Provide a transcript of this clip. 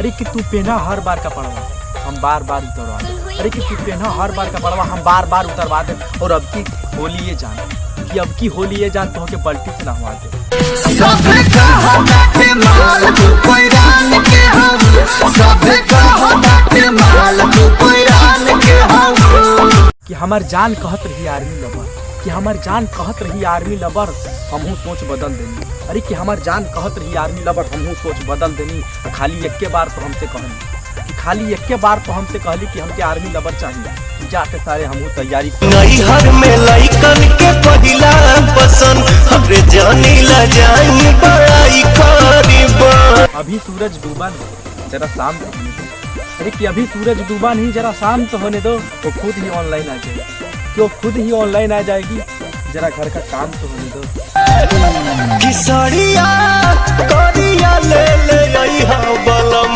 अरे कि तू पहना हर बार कपड़वा हम बार बार उतरवा दे। अरे कि तू पहना हर बार कपड़वा हम बार बार उतरवा दे। और अब की होली ये जान कि अब की होली ये जान तो के बल्टी से नहवा दे। कि हमार जान कहत रही आर्मी लवर, कि हमार जान कहत रही आर्मी लवर हमहू सोच बदल देनी। अरे कि हमार जान कहत रही आर्मी लवर हमहू सोच बदल देनी। खाली एक के बार तो हमसे कहनी कि खाली एक के बार तो हमसे कहली कि हमके आर्मी लवर चाहिए। जाके सारे हमहू तैयारी नैहर में लइकन के पहिला पसंद हमरे जानी ला जाई बड़ाई करीबा। अभी सूरज डूबा नहीं जरा शाम तो होने दो। अरे कि अभी सूरज डूबा नहीं जरा शाम तो होने दो। वो खुद ही ऑनलाइन आ जाएगी, क्यों खुद ही ऑनलाइन आ जाएगी। जरा घर का काम तो होने दो। किसरिया करिया ले ले आई हा बलम